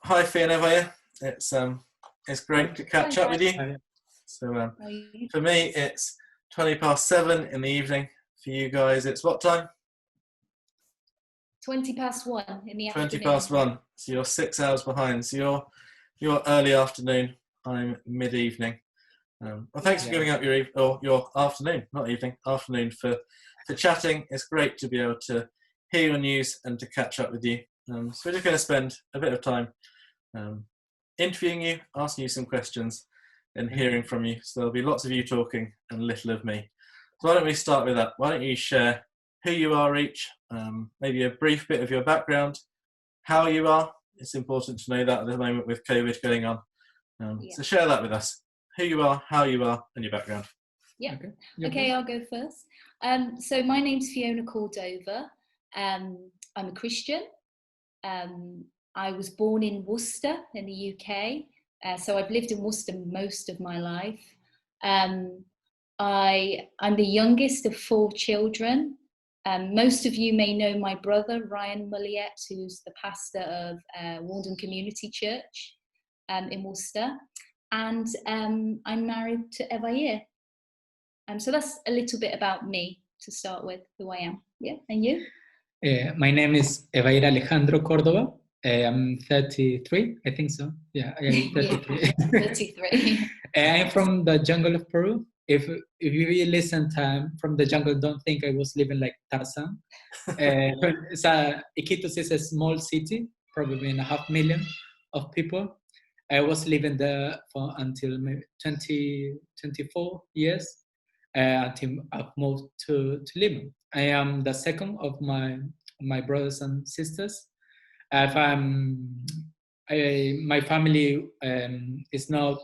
Hi, Fiona Evair. It's great to catch up with you. So for me, it's 7:20 in the evening. For you guys, it's what time? 1:20 in the afternoon. 1:20. So you're 6 hours behind. So you're early afternoon. I'm mid-evening. Well, thanks for giving up your afternoon, not evening, afternoon for chatting. It's great to be able to hear your news and to catch up with you. So we're just going to spend a bit of time interviewing you, asking you some questions and hearing from you. So there'll be lots of you talking and little of me. So why don't we start with that? Why don't you share who you are each, maybe a brief bit of your background, how you are. It's important to know that at the moment with COVID going on. So share that with us. Who you are, how you are, and your background. Yeah. Okay, I'll go first. So my name's Fiona Cordova. I'm a Christian. I was born in Worcester in the UK. So I've lived in Worcester most of my life. I'm the youngest of 4 children. Most of you may know my brother, Ryan Mulliet, who's the pastor of Walden Community Church in Worcester. And I'm married to Evair. So that's a little bit about me to start with, who I am. Yeah, and you? My name is Evair Alejandro Cordova. I'm 33, I think so. Yeah, I'm 33. 33. I'm from the jungle of Peru. If you really listen from the jungle, don't think I was living like Tarzan. Iquitos is a small city, probably 500,000 of people. I was living there until maybe 24 years, until I've moved to Lima. I am the second of my brothers and sisters. My family is not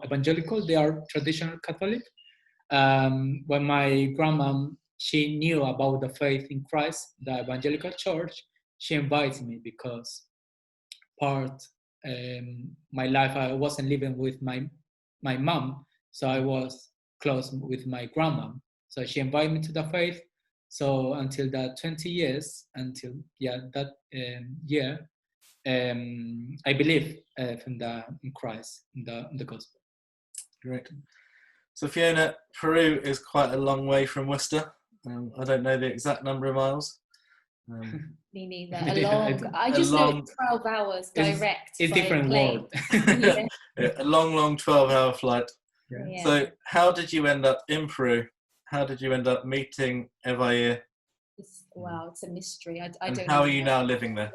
evangelical. They are traditional Catholic. When my grandma, she knew about the faith in Christ, the evangelical church, she invited me because my life I wasn't living with my mom, so I was close with my grandma. So she invited me to the faith. So until that 20 years, until that year, I believe in Christ, in the gospel. Great. So Fiona, Peru is quite a long way from Worcester. I don't know the exact number of miles. Me neither. I just know it's 12 hours direct. It's different world. A long 12-hour flight. Yeah. So how did you end up in Peru? How did you end up meeting Evair? Wow, it's a mystery. I don't know. How are you now living there?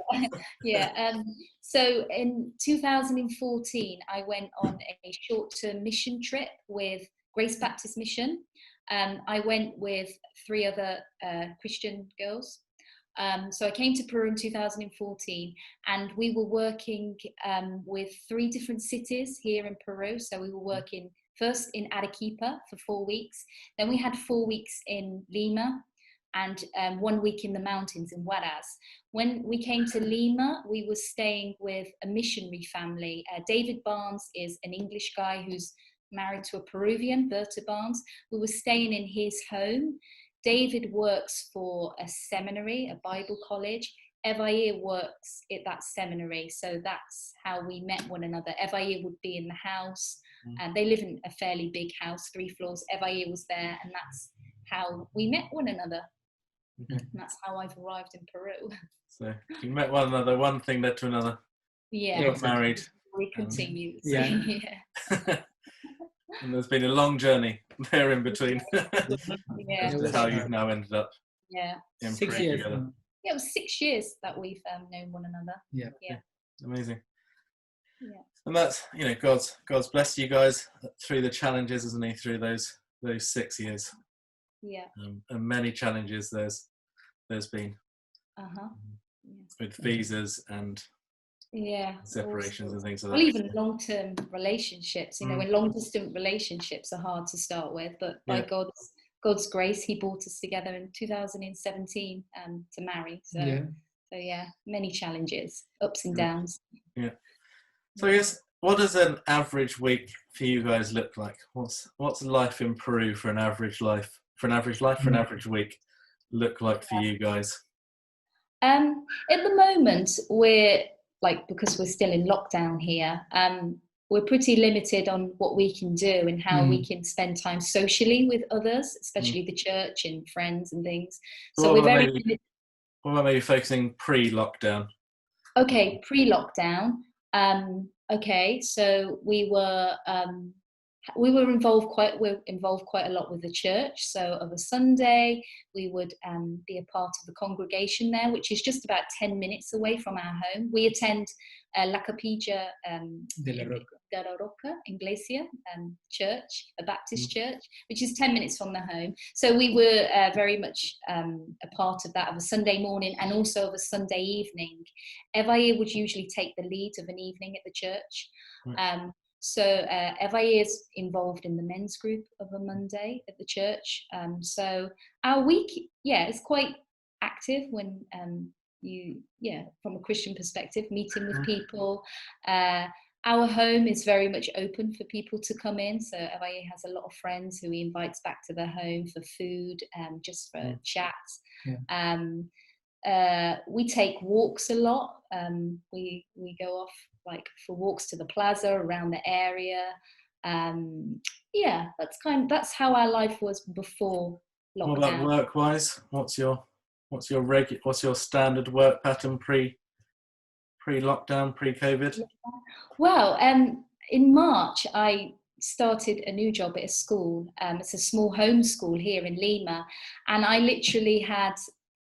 So in 2014, I went on a short-term mission trip with Grace Baptist Mission. I went with 3 other Christian girls. So I came to Peru in 2014, and we were working with 3 different cities here in Peru. So we were working first in Arequipa for 4 weeks. Then we had 4 weeks in Lima, and 1 week in the mountains in Huaraz. When we came to Lima, we were staying with a missionary family. David Barnes is an English guy who's married to a Peruvian, Berta Barnes. We were staying in his home. David works for a seminary, a Bible college. Evair works at that seminary, so that's how we met one another. Evair would be in the house, and they live in a fairly big house, 3 floors. Evair was there, and that's how we met one another. And that's how I've arrived in Peru. So you met one another, one thing led to another. Yeah. Got married. We continued. Yeah. And there's been a long journey there in between. Yeah. As to how you've now ended up in 6 Peru years. together. Yeah, it was 6 years that we've known one another. Yeah. Amazing. Yeah. And that's, God's blessed you guys through the challenges, isn't he, through those 6 years. Yeah. And many challenges there's been with visas and separations and things like that. Well, even long-term relationships, when long-distance relationships are hard to start with, but by God's grace, he brought us together in 2017 to marry. So many challenges, ups and downs. Yeah. So I guess, what does an average week for you guys look like? What's life in Peru for an average week look like for you guys? At the moment, we're like, because we're still in lockdown here, we're pretty limited on what we can do and how we can spend time socially with others, especially the church and friends and things. So we're very limited. What about maybe focusing pre-lockdown? Okay, pre-lockdown. Okay, so we were involved quite a lot with the church. So of a Sunday, we would be a part of the congregation there, which is just about 10 minutes away from our home. We attend La Capilla de la Roca Iglesia church, a Baptist church, which is 10 minutes from the home. So we were very much a part of that, of a Sunday morning and also of a Sunday evening. Evair would usually take the lead of an evening at the church. So Evair is involved in the men's group of a Monday at the church. So our week, is quite active when from a Christian perspective, meeting with people. Our home is very much open for people to come in. So Evair has a lot of friends who he invites back to their home for food, just for chats. We take walks a lot. We go off like for walks to the plaza around the area. That's how our life was before lockdown. What about work-wise? What's your standard work pattern pre-lockdown, pre-COVID? Well, in March I started a new job at a school. It's a small home school here in Lima, and I literally had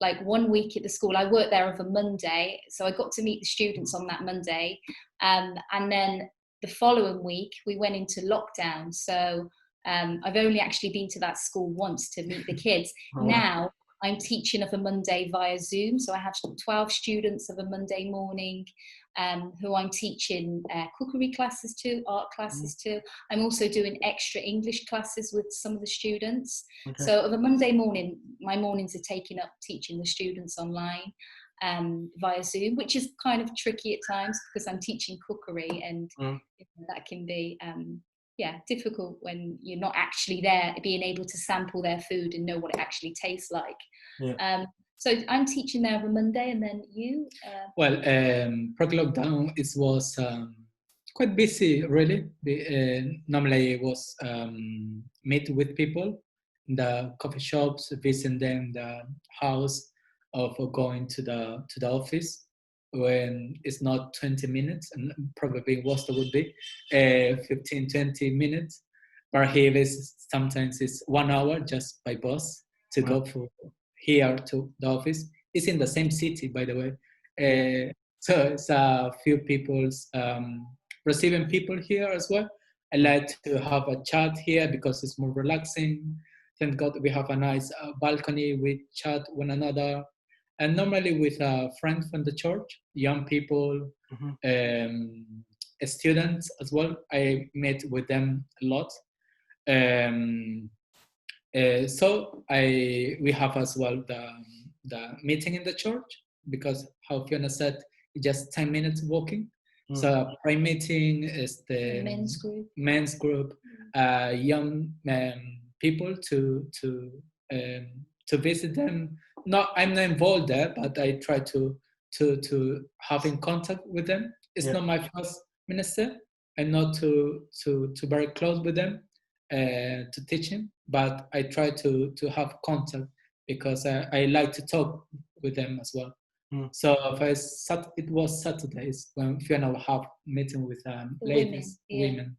like 1 week at the school. I worked there on a Monday, so I got to meet the students on that Monday, and then the following week we went into lockdown. So I've only actually been to that school once to meet the kids. Now I'm teaching of a Monday via Zoom, so I have 12 students of a Monday morning who I'm teaching cookery classes to, art classes to. I'm also doing extra English classes with some of the students. Okay. So of a Monday morning, my mornings are taken up teaching the students online via Zoom, which is kind of tricky at times because I'm teaching cookery, and that can be difficult when you're not actually there, being able to sample their food and know what it actually tastes like. So I'm teaching there on Monday, and then you? Pre-lockdown it was quite busy, really. Normally it was meet with people in the coffee shops, visiting them, the house, of going to the office when it's not 20 minutes, and probably what would be 15, 20 minutes. But here is sometimes it's 1 hour just by bus to go from here to the office. It's in the same city, by the way. So it's a few people's receiving people here as well. I like to have a chat here because it's more relaxing. Thank God we have a nice balcony. We chat one another. And normally with friends from the church, young people, students as well. I met with them a lot. So we have as well the meeting in the church, because how Fiona said, it's just 10 minutes walking. So prayer meeting is the men's group, young people to visit them. I'm not involved there, but I try to have in contact with them. It's not my first minister. I'm not too very close with them to teaching, but I try to have contact because I like to talk with them as well. So it was Saturdays when Fiona will have meeting with ladies, women.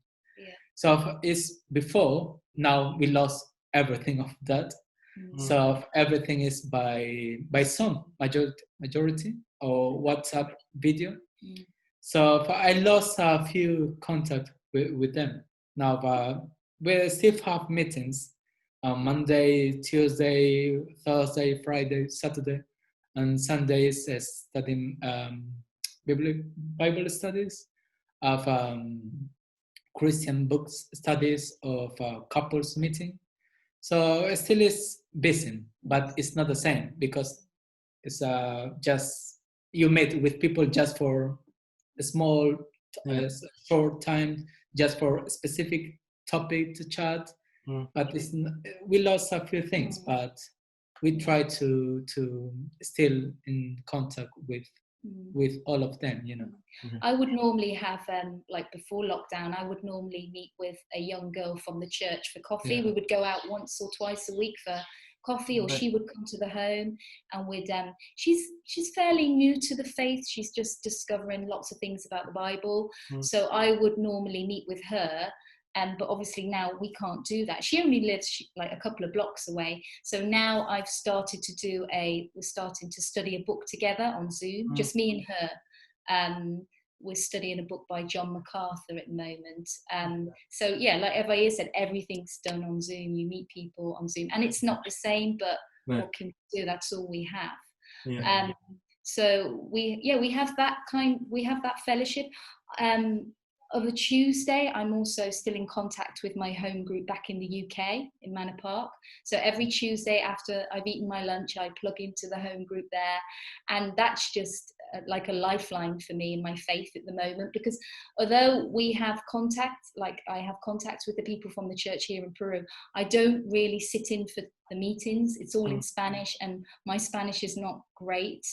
So it's before. Now we lost everything of that. So everything is by Zoom, majority, or WhatsApp video. So I lost a few contact with them. Now we still have meetings on Monday, Tuesday, Thursday, Friday, Saturday, and Sundays studying Bible studies, of Christian books studies, of couples meeting. So it still is busy, but it's not the same because it's just you meet with people just for a small, short time, just for a specific topic to chat. But we lost a few things, but we try to still in contact with with all of them, I would normally have, like before lockdown, I would normally meet with a young girl from the church for coffee. We would go out once or twice a week for coffee, or she would come to the home, and we'd she's fairly new to the faith. She's just discovering lots of things about the Bible. So I would normally meet with her. But obviously now we can't do that. She only lives like a couple of blocks away. So now I've started to we're starting to study a book together on Zoom, just me and her. We're studying a book by John MacArthur at the moment. So yeah, like Evair said, everything's done on Zoom. You meet people on Zoom, and it's not the same, but what can we do? That's all we have. So we have that fellowship. Of a Tuesday, I'm also still in contact with my home group back in the UK, in Manor Park. So every Tuesday after I've eaten my lunch, I plug into the home group there. And that's just like a lifeline for me in my faith at the moment, because although we have contact, like I have contact with the people from the church here in Peru, I don't really sit in for the meetings. It's all in Spanish, and my Spanish is not great.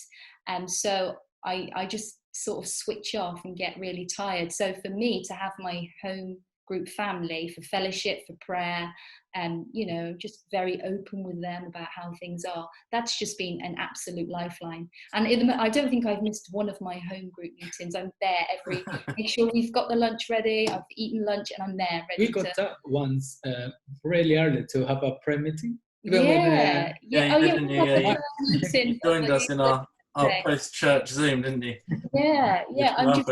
So I just sort of switch off and get really tired. So for me to have my home group family for fellowship, for prayer, and just very open with them about how things are, that's just been an absolute lifeline. And I don't think I've missed one of my home group meetings. I'm there make sure we've got the lunch ready, I've eaten lunch, and I'm there ready. We got up once really early to have a prayer meeting. You joined us in our post-church Zoom, didn't you? Yeah.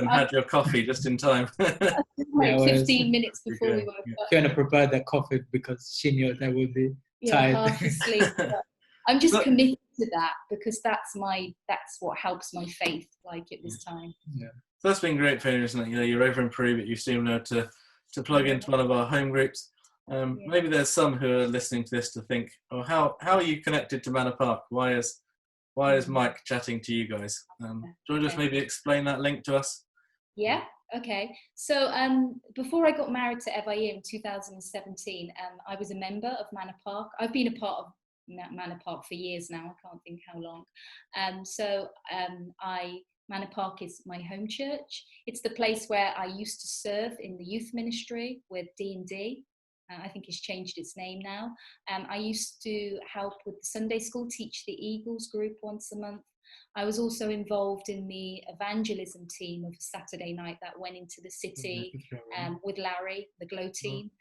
Had your coffee just in time. Like 15 minutes before we woke up. Fiona prepared the coffee because she knew that I would be tired. Half asleep. I'm just committed to that, because that's what helps my faith, like at this time. Yeah. So that's been great, Fiona, isn't it? You're over in Peru, but you seem now to plug into one of our home groups. Maybe there's some who are listening to this to think, oh, how are you connected to Manor Park? Why is Mike chatting to you guys? Do you want to just maybe explain that link to us? Yeah, okay. So before I got married to Evair in 2017, I was a member of Manor Park. I've been a part of Manor Park for years now. I can't think how long. Manor Park is my home church. It's the place where I used to serve in the youth ministry with D&D. I think it's changed its name now. I used to help with the Sunday school, teach the Eagles group once a month. I was also involved in the evangelism team of a Saturday night that went into the city with Larry, the Glow team.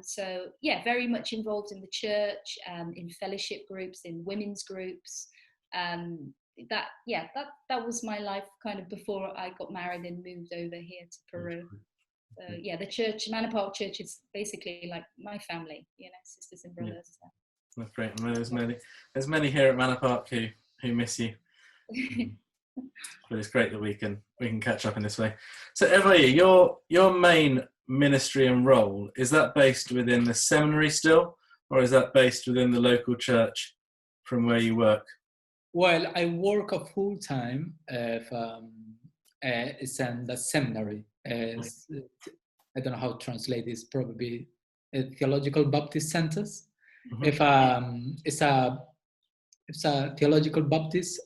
So yeah, very much involved in the church, in fellowship groups, in women's groups. That was my life kind of before I got married and moved over here to Peru. So yeah, the church, Manor Park Church, is basically like my family, sisters and brothers. Yeah. That's great. I mean, there's many here at Manor Park who miss you. But it's great that we can catch up in this way. So Evair, your main ministry and role, is that based within the seminary still, or is that based within the local church from where you work? Well, I work a full time. It's in the seminary. I don't know how to translate this. Probably theological Baptist centers. Mm-hmm. It's a theological Baptist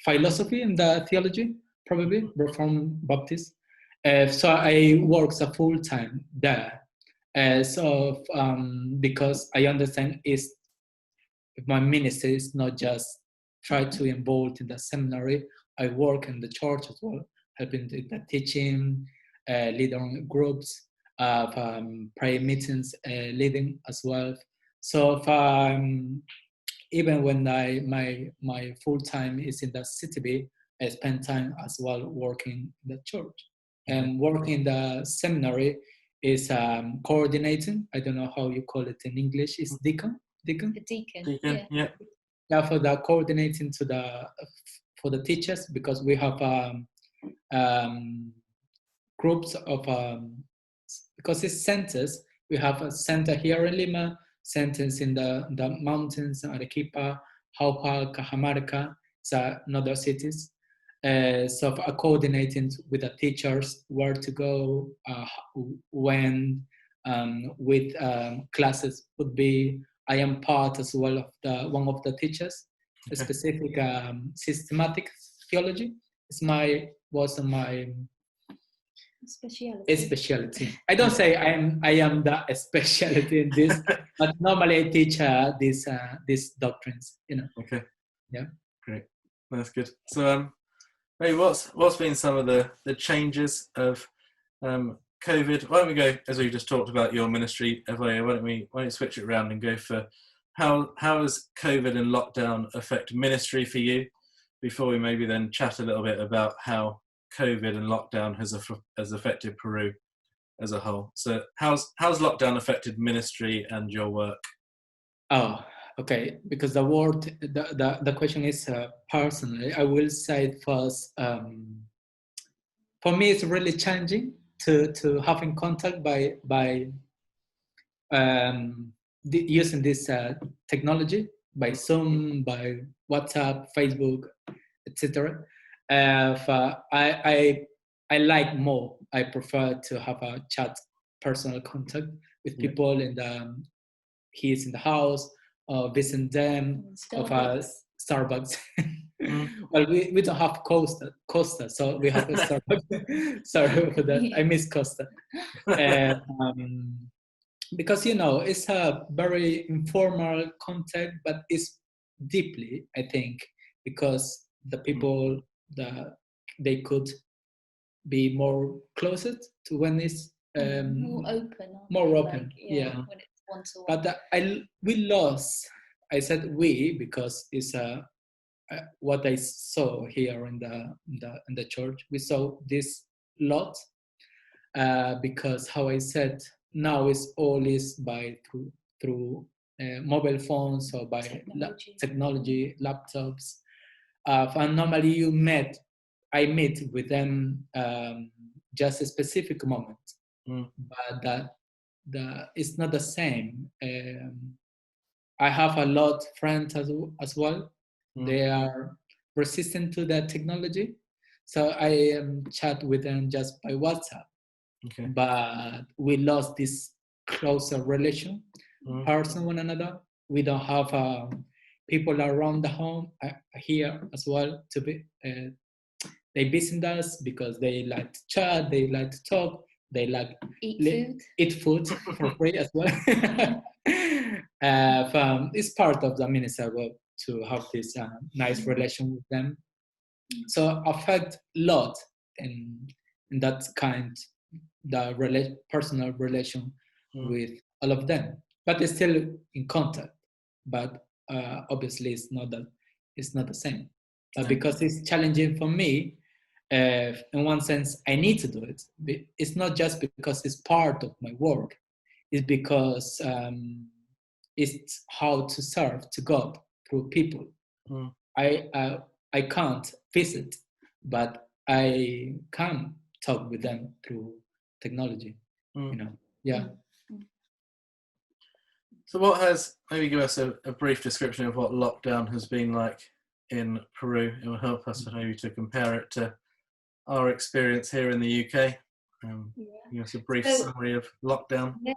philosophy in the theology, probably Reformed Baptist. So I work a full time there. Because I understand my ministry is not just try to involve in the seminary. I work in the church as well, helping with the teaching, leading groups, prayer meetings, leading as well. So even when my full time is in the city, I spend time as well working in the church. And working in the seminary is coordinating. I don't know how you call it in English. It's deacon. The deacon. Yeah. Yeah, for the coordinating for the teachers, because we have groups of because it's centers. We have a center here in Lima, centers in the mountains, Arequipa, Jauja, Cajamarca, and other cities. So coordinating with the teachers where to go, when, with classes would be. I am part as well of one of the teachers a specific systematic theology. Was my specialty. I don't say I am the specialty in this, but normally I teach these doctrines. Okay. Yeah. Great. That's good. So, maybe what's been some of the changes of COVID? Why don't we go, as we just talked about your ministry, Evair, why don't you switch it around and go for how has COVID and lockdown affect ministry for you, before we maybe then chat a little bit about how COVID and lockdown has affected Peru as a whole. So how's lockdown affected ministry and your work? Oh, okay. Because the question is personally. I will say it first. For me, it's really challenging to have in contact by using this technology, by Zoom, by WhatsApp, Facebook, etc. I like more. I prefer to have a chat, personal contact with people, and he's in the house, or visit them, of Starbucks. Well, we don't have Costa, so we have a Starbucks. Sorry for that. I miss Costa. Because it's a very informal contact, but it's deeply, I think, because the people they could be more closer to when it's more open. Yeah. When it's one-to-one. But we lost. I said we because it's what I saw here in the church. We saw this lot because, how I said, now it's all is by through mobile phones or by technology, laptops. And normally I meet with them just a specific moment, but it's not the same. I have a lot of friends as well. They are resistant to that technology, so I chat with them just by WhatsApp. Okay. But we lost this closer relation, person one another. We don't have people around the home here as well to be. They visit us because they like to chat, they like to talk, they like eat food for free as well. It's part of the ministry to have this nice relation with them. So affect a lot in that kind, the personal relation with all of them, but they're still in contact. But obviously, it's not the same. Because it's challenging for me. In one sense, I need to do it. It's not just because it's part of my work. It's because it's how to serve to God through people. I can't visit, but I can talk with them through technology. Yeah. So maybe give us a brief description of what lockdown has been like in Peru. It will help us maybe to compare it to our experience here in the UK. Give us a brief summary of lockdown. Yeah.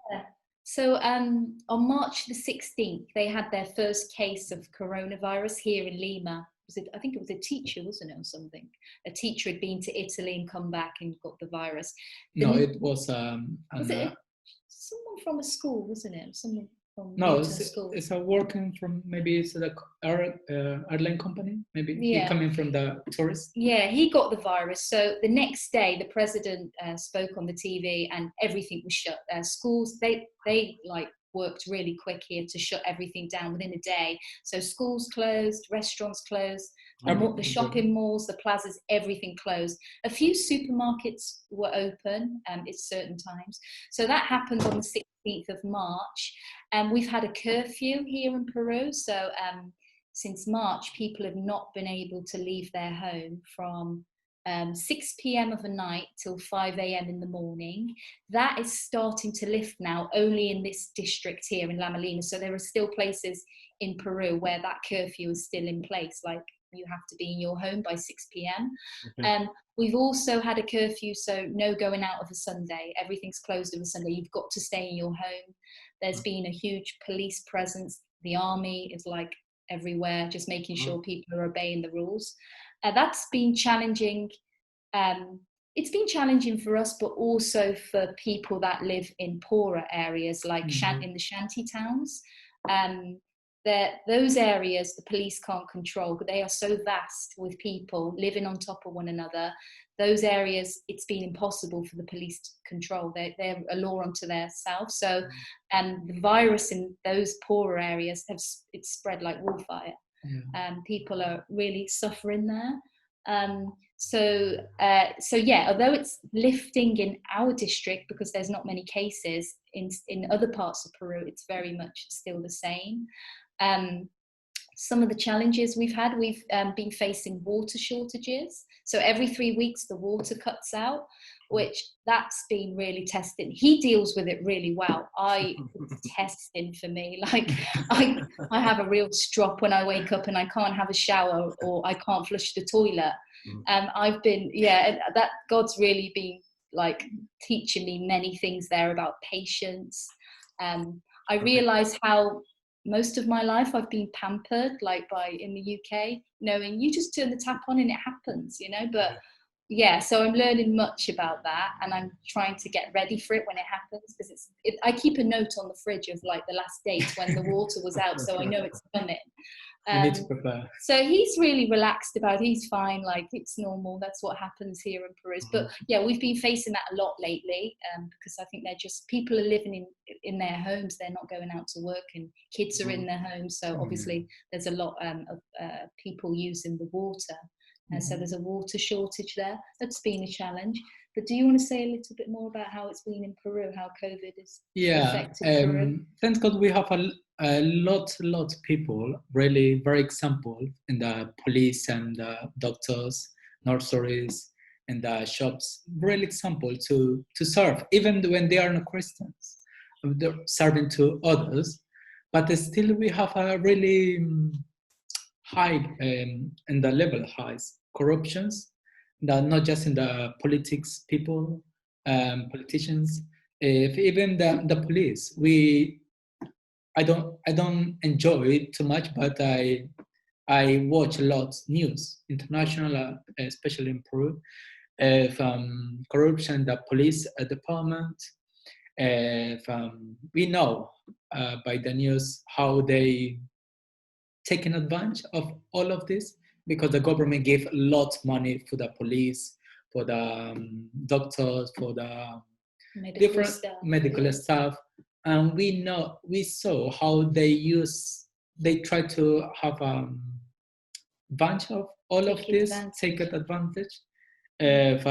So on March the 16th, they had their first case of coronavirus here in Lima. I think it was a teacher, wasn't it, or something? A teacher had been to Italy and come back and got the virus. It was someone from a school, wasn't it? Someone from school. It's a working from, maybe it's the airline company, maybe. He coming from the tourist. Yeah, he got the virus. So the next day, the president spoke on the TV, and everything was shut. Schools, they worked really quick here to shut everything down within a day. So schools closed, restaurants closed, the shopping malls, the plazas, everything closed. A few supermarkets were open at certain times. So that happened on the 16th of March. We've had a curfew here in Peru. So since March, people have not been able to leave their home from 6 p.m. of a night till 5 a.m. in the morning. That is starting to lift now, only in this district here in La Molina. So there are still places in Peru where that curfew is still in place, like you have to be in your home by 6 p.m. Okay. We've also had a curfew, so no going out of a Sunday. Everything's closed on a Sunday. You've got to stay in your home. There's been a huge police presence. The army is everywhere, just making sure people are obeying the rules. That's been challenging. It's been challenging for us, but also for people that live in poorer areas, like in the shantytowns. Those areas the police can't control, but they are so vast with people living on top of one another. Those areas, it's been impossible for the police to control. They're a law unto themselves. So the virus in those poorer areas, it's spread like wildfire. People are really suffering there. So although it's lifting in our district because there's not many cases, in other parts of Peru, it's very much still the same. Some of the challenges we've been facing water shortages. So every 3 weeks the water cuts out, which that's been really testing. He deals with it really well. It's testing for me. Like I have a real strop when I wake up and I can't have a shower or I can't flush the toilet. That God's really been like teaching me many things there about patience. I realised how most of my life I've been pampered in the UK, knowing you just turn the tap on and it happens, but so I'm learning much about that, and I'm trying to get ready for it when it happens, because I keep a note on the fridge of like the last date when the water was out, so I know it's coming. You need to prepare. So he's really relaxed about it. He's fine, like it's normal. That's what happens here in Peru. But yeah, we've been facing that a lot lately, because I think people are living in their homes. They're not going out to work, and kids are in their homes. So obviously there's a lot of people using the water. So there's a water shortage there. That's been a challenge. But do you want to say a little bit more about how it's been in Peru, how COVID has affected Peru? Thank God we have a lot of people, really very example in the police and the doctors, nurseries, and the shops, really example to serve, even when they are not Christians. They're serving to others, but still we have a really high in the level highs corruptions, that not just in the politics people, politicians, even the police. I don't enjoy it too much, but I watch a lot news, international, especially in Peru, of corruption, the police department. We know by the news how they taken advantage of all of this, because the government gave a lot of money for the police, for the doctors, for the medical staff. And we saw how they try to have a bunch of all of this, take advantage of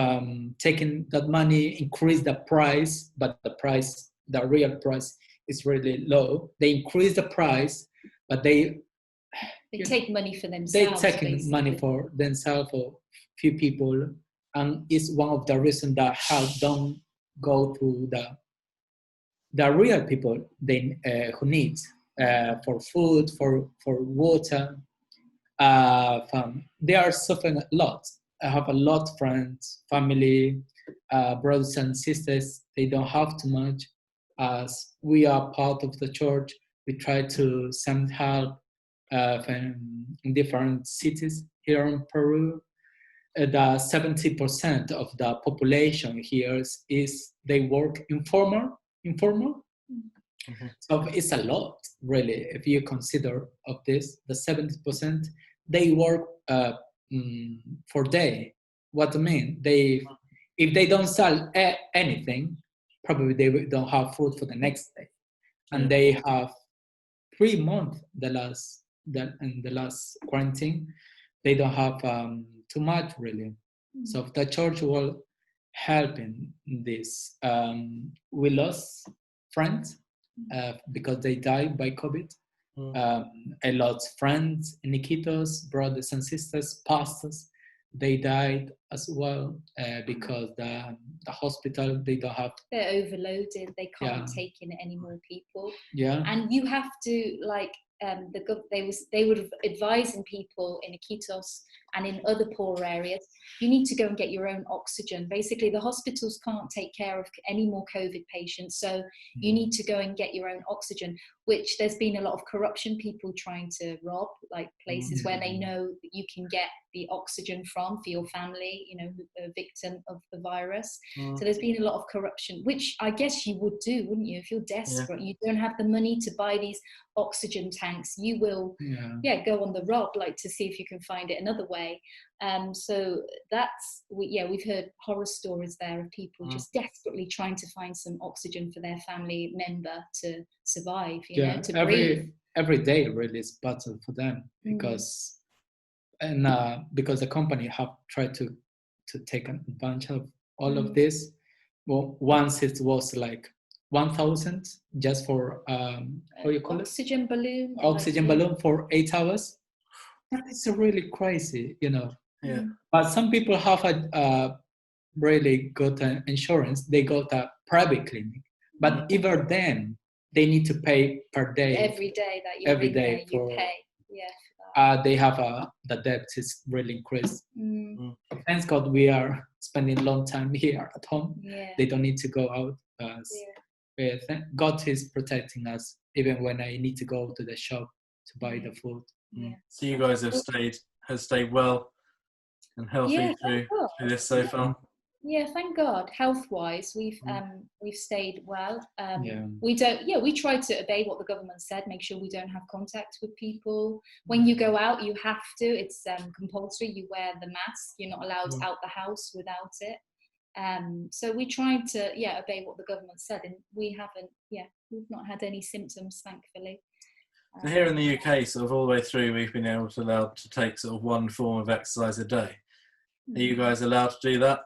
taking that money, increase the price, but the real price is really low. They increase the price, but they take money for themselves. They take money for themselves, for few people, and it's one of the reasons that help don't go to the real people who need for food, for water. They are suffering a lot. I have a lot of friends, family, brothers and sisters. They don't have too much. As we are part of the church, we try to send help in different cities here in Peru. The 70% of the population here is they work informal. Mm-hmm. So it's a lot, really, if you consider of this. The 70% they work for day. What do you mean? If they don't sell anything, probably they don't have food for the next day, and they have 3 months in the last quarantine. They don't have too much, really. Mm-hmm. So the church will help in this. We lost friends because they died by COVID. A lot of friends in Iquitos, brothers and sisters, pastors, they died as well because the hospital, they don't have. They're overloaded. They can't take in any more people. Yeah. And you have to they were advising people in Iquitos and in other poorer areas, you need to go and get your own oxygen. Basically, the hospitals can't take care of any more COVID patients, so you need to go and get your own oxygen, which there's been a lot of corruption, people trying to rob, like places where they know that you can get the oxygen from for your family, you know, a victim of the virus. So there's been a lot of corruption, which I guess you would do, wouldn't you? If you're desperate, you don't have the money to buy these oxygen tanks, you will go on the rob, like to see if you can find it another way. So that's, we've heard horror stories there of people just desperately trying to find some oxygen for their family member to survive, you know, to breathe. Every day really is battle for them, because because the company have tried to take advantage of all of this. Well, once it was like 1,000 just for how you call oxygen balloon. Oxygen balloon for 8 hours. That is really crazy, you know. Yeah. But some people have a really good insurance. They got a private clinic, but even then they need to pay per day. Every day that you're in there, you pay. Yeah. They have the debt is really increased. Thanks God we are spending a long time here at home. They don't need to go out. God is protecting us even when I need to go to the shop to buy the food. So you guys have stayed well and healthy through this so far. Yeah, thank God. Health-wise, we've stayed well. We try to obey what the government said. Make sure we don't have contact with people. When you go out, you have to. It's compulsory. You wear the mask. You're not allowed out the house without it. So we tried to obey what the government said, and we've not had any symptoms, thankfully. So here in the UK, sort of all the way through, we've been allowed to take sort of one form of exercise a day. Are you guys allowed to do that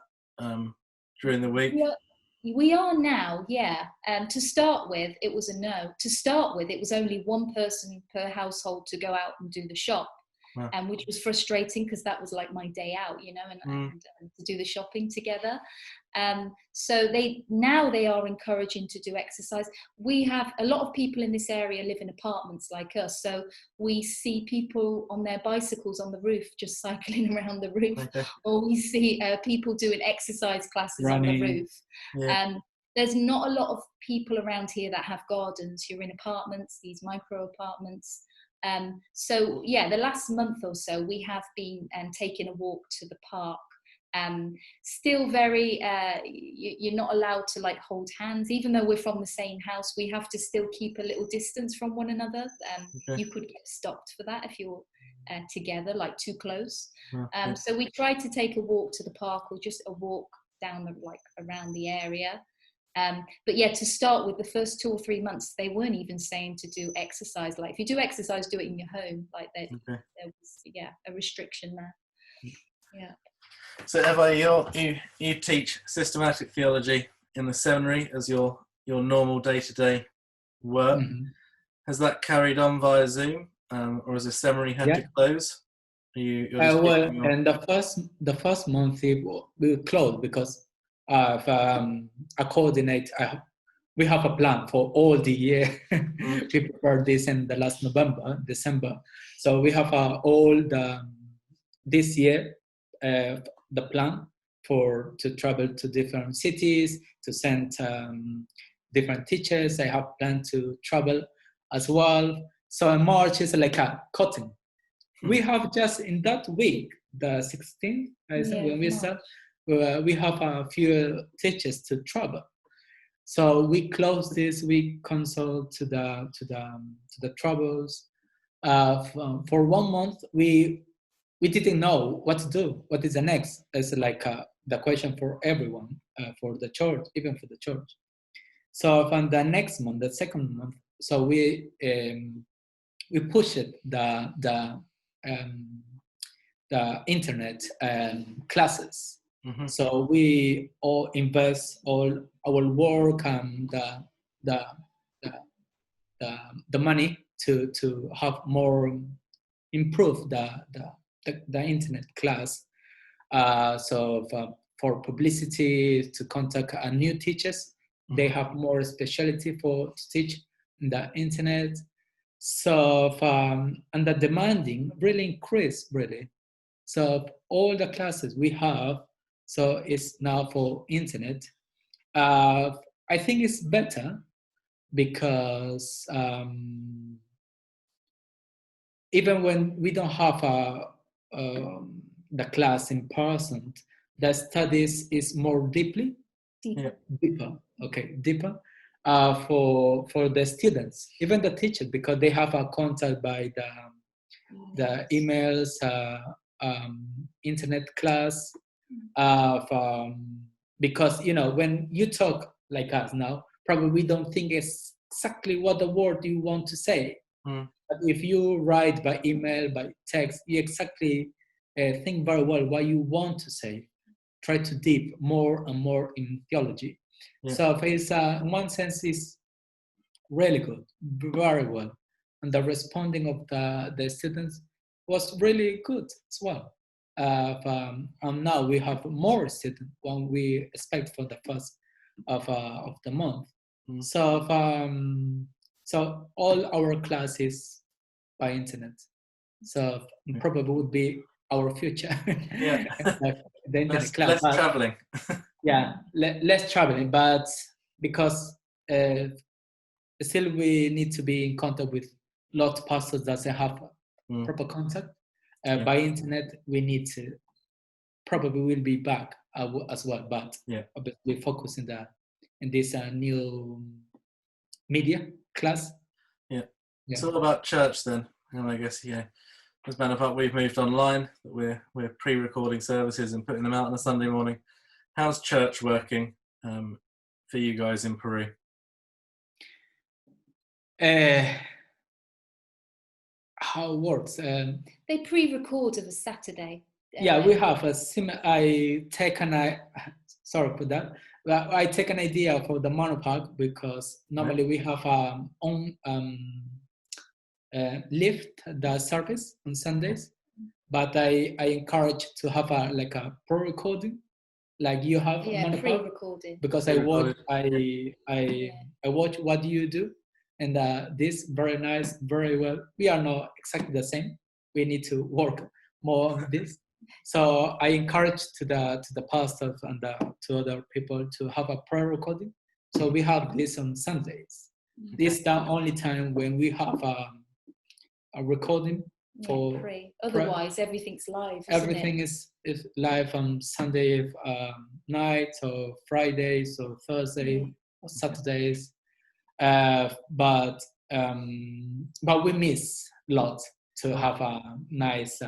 during the week? We are now, to start with, it was a no. To start with, it was only one person per household to go out and do the shop, which was frustrating because that was like my day out, you know, and to do the shopping together. So they are encouraging to do exercise. We have a lot of people in this area live in apartments like us, so we see people on their bicycles on the roof just cycling around the roof, or we see people doing exercise classes on the roof. There's not a lot of people around here that have gardens. You're in apartments, these micro apartments. So the last month or so we have been taking a walk to the park. Still very you're not allowed to like hold hands, even though we're from the same house. We have to still keep a little distance from one another. You could get stopped for that if you're together, like too close. So we try to take a walk to the park, or just a walk down around the area. But to start with, the first 2 or 3 months they weren't even saying to do exercise. Like if you do exercise, do it in your home. Like there was a restriction there. So Eva, you teach systematic theology in the seminary as your normal day-to-day work. Has that carried on via Zoom, or has the seminary had to close? And the first month we closed because I coordinate. We have a plan for all the year. We prepared this in the last December. So we have this year. The plan to travel to different cities, to send different teachers. I have planned to travel as well. So in March is like a cutting. We have just in that week, the 16th, I think when we start, we have a few teachers to travel. So we close this week consult to the travels. For 1 month, we didn't know what to do. What is the next? It's like the question for everyone, for the church, even for the church. So from the next month, the second month, so we pushed the internet classes. So we all invest all our work and the money to have more improve the internet class. So for publicity, to contact new teachers, they have more specialty to teach the internet. So and the demanding really increased really. So all the classes we have, so it's now for internet. I think it's better because even when we don't have the class in person, the studies is more deeper, deeper for the students, even the teachers, because they have a contact by the emails, internet class, because when you talk like us now, probably we don't think exactly what the word you want to say. But if you write by email, by text, you exactly think very well what you want to say. Try to deep more and more in theology. Yeah. So it's in one sense is really good, very well, and the responding of the students was really good as well. And now we have more students than we expect for the first of the month. So so all our classes by internet. So probably would be our future. Yeah. The internet class. Less traveling. Yeah, less traveling, but because still we need to be in contact with lots of pastors that have proper contact. By internet, we need to probably will be back as well, but obviously focus in this new media class. Yeah. It's all about church then, and I guess as Manor Park, we've moved online. We're pre-recording services and putting them out on a Sunday morning. How's church working for you guys in Peru? How it works? They pre-record of a Saturday. Yeah, we have a sorry for that. But I take an idea for the Manor Park because normally we have own lift the service on Sundays, but I encourage to have a pre-recording, like you have pre-recording, because I watch what you do, and this very nice, very well. We are not exactly the same. We need to work more on this. So I encourage to the pastors and to other people to have a pre-recording. So we have this on Sundays. This is the only time when we have a recording for otherwise everything's live. Everything is live on Sunday night or Fridays or Thursday or Saturdays, but we miss a lot to have a nice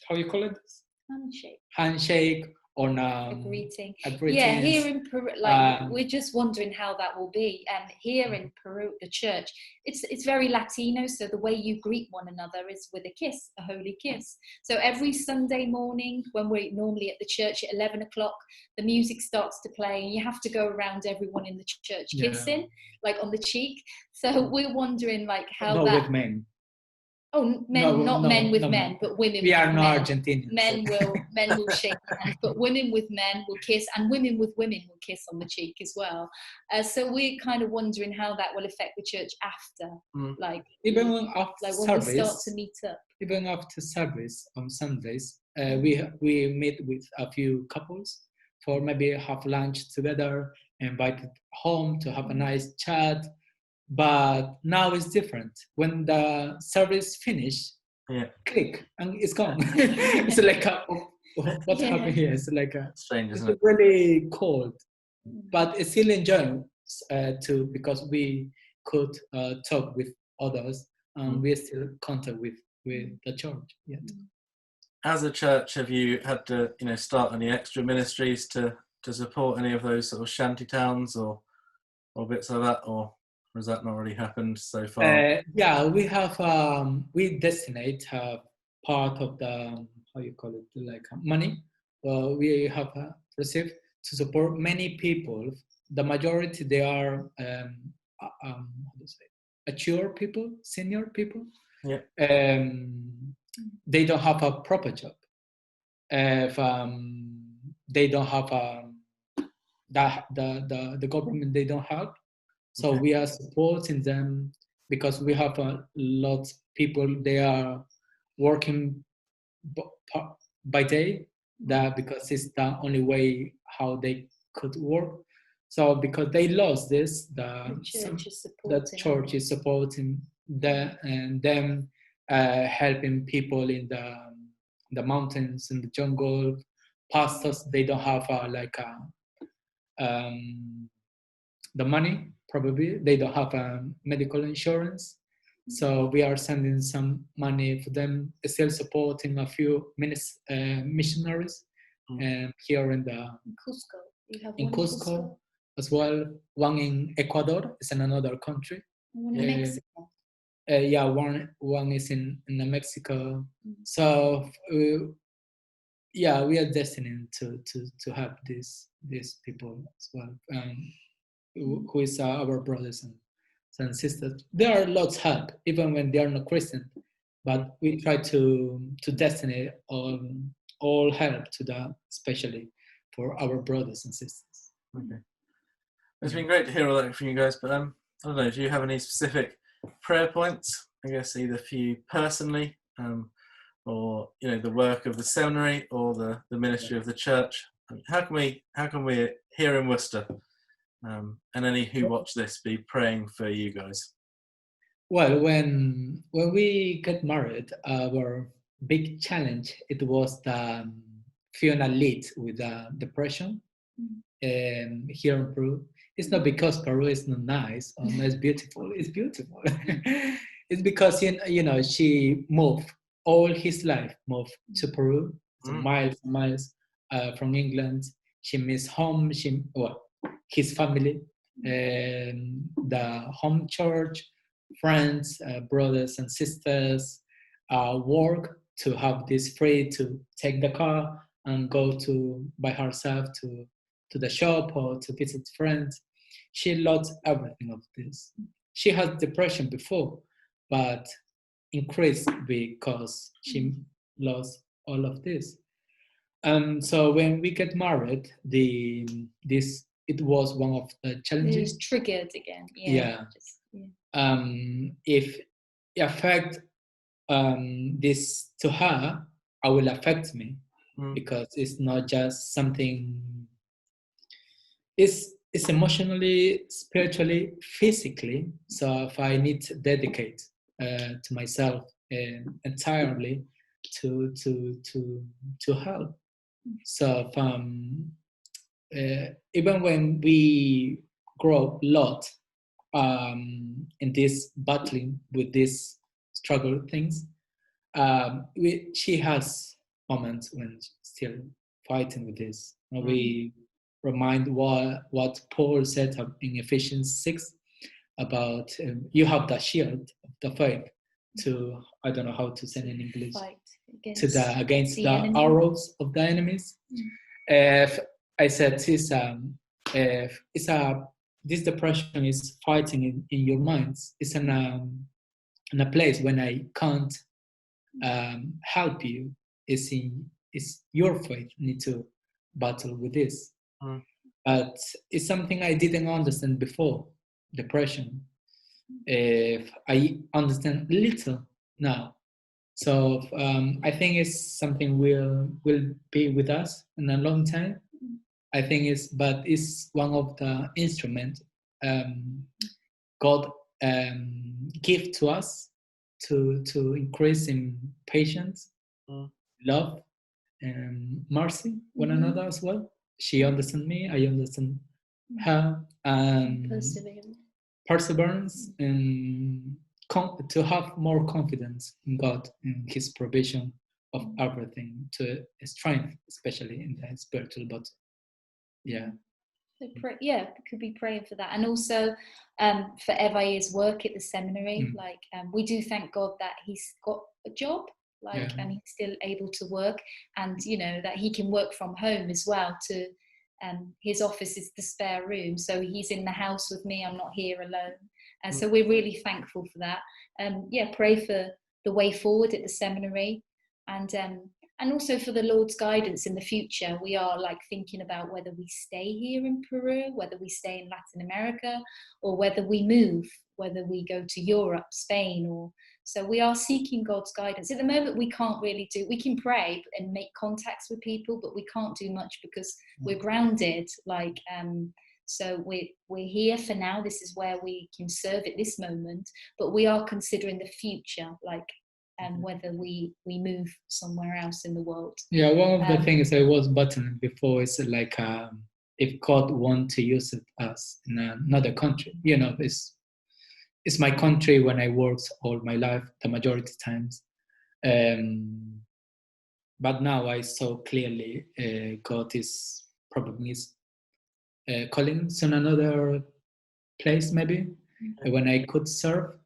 how you call it, handshake or a greeting. Yeah, here in Peru, we're just wondering how that will be. Here in Peru, the church, it's very Latino, so the way you greet one another is with a kiss, a holy kiss. So every Sunday morning, when we're normally at the church at 11 o'clock, the music starts to play, and you have to go around everyone in the church kissing, on the cheek. So we're wondering how that. With men. Oh, men, not men with men, but women. We are not men. Argentinians. Men will shake hands, but women with men will kiss, and women with women will kiss on the cheek as well. So we're kind of wondering how that will affect the church after, even when after service, we start to meet up. Even after service on Sundays, we meet with a few couples for maybe have lunch together, invited home to have a nice chat. But now it's different. When the service finish, click and it's gone. It's what happened here? It's strange, isn't it? Really cold, but it's still enjoying because we could talk with others and we're still in contact with the church. Yeah. As a church, have you had to start any extra ministries to support any of those sort of shantytowns or bits like that, or has that not really happened so far? We have we destinate part of the money we have received to support many people. The majority they are mature people, senior people. Yeah. They don't have a proper job. If they don't have the government, they don't have. So we are supporting them because we have a lot of people. They are working by day, that because it's the only way how they could work. So because they lost this, the church is supporting and them, helping people in the mountains, in the jungle. Pastors, they don't have the money, probably they don't have medical insurance, so we are sending some money for them, still supporting a few missionaries here in Cusco. You have in one Cusco as well, one in Ecuador, is in another country. One in Mexico. Yeah, one is in Mexico. So yeah, we are destined to have these people as well, who is our brothers and sisters. There are lots of help, even when they are not Christian, but we try to destinate all help to that, especially for our brothers and sisters. Okay. It's been great to hear all that from you guys, but I don't know, do you have any specific prayer points? I guess either for you personally, or the work of the seminary, or the ministry of the church. How can we here in Worcester, and any who watch this, be praying for you guys? Well, when we got married, our big challenge, it was the Fiona lead with depression here in Peru. It's not because Peru is not nice or not beautiful. It's beautiful. It's because she moved all his life, moved to Peru, miles from England. She missed home. His family, the home church, friends, brothers and sisters, work to have this free to take the car and go by herself to the shop or to visit friends. She lost everything of this. She had depression before, but increased because she lost all of this. So when we get married, it was one of the challenges. It was triggered again. Yeah. If it affect this to her, it will affect me, because it's not just something. It's emotionally, spiritually, physically. So if I need to dedicate to myself entirely to help. So even when we grow a lot in this battling with these struggle things, she has moments when she's still fighting with this. We remind what Paul said in Ephesians 6 about you have the shield of the faith to, I don't know how to say it in English, fight against the arrows of the enemies. I said this depression is fighting in your minds. It's in a place when I can't help you. It's your faith need to battle with this. But it's something I didn't understand before, depression. I understand little now. So I think it's something will be with us in a long time. I think it's one of the instruments God give to us to increase in patience, love, and mercy one another as well. She understands me, I understand her, and perseverance, and to have more confidence in God and His provision of everything, to strength, especially in the spiritual battle. Yeah. So could be praying for that, and also for Evair's work at the seminary. We do thank God that he's got a job, and he's still able to work, and that he can work from home as well. His office is the spare room, so he's in the house with me. I'm not here alone, and so we're really thankful for that. Pray for the way forward at the seminary, and also for the Lord's guidance in the future. We are thinking about whether we stay here in Peru, whether we stay in Latin America, or whether we move, whether we go to Europe, Spain, or So we are seeking God's guidance. At the moment, we can't really we can pray and make contacts with people, but we can't do much because we're grounded. So we're here for now. This is where we can serve at this moment, but we are considering the future, whether we move somewhere else in the world. Yeah, one of the things I was buttoning before is like if God want to use us in another country, it's my country when I worked all my life, the majority of times. But now I saw clearly God is probably calling to another place maybe when I could serve,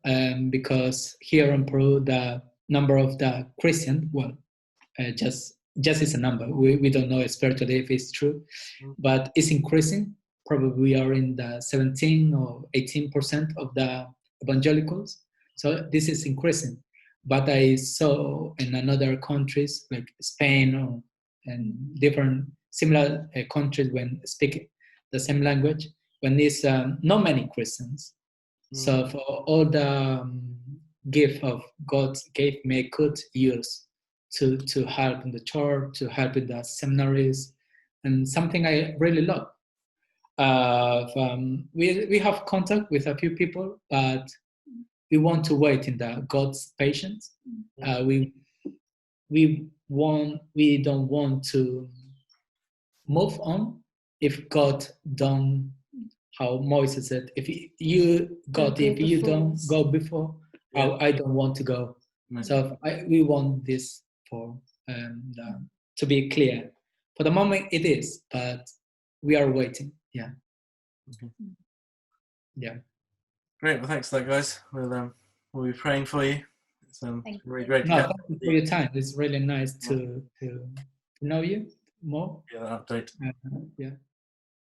because here in Peru the number of the Christian, just is a number. We don't know spiritually if it's true, but it's increasing. Probably we are in the 17 or 18% of the evangelicals. So this is increasing. But I saw in another countries like Spain and different similar countries when speaking the same language, when there's not many Christians. So for all the gift of God gave me, I could use to help in the church, to help in the seminaries, and something I really love. We have contact with a few people, but we want to wait in the God's patience. We don't want to move on if God don't, how Moses said, if you don't go before, I don't want to go. So we want this for to be clear. For the moment it is, but we are waiting. Yeah. Yeah. Great. Well, thanks for that, guys. We'll be praying for you. It's really great. Thank you for your time. It's really nice to know you more. Yeah, that update. Yeah.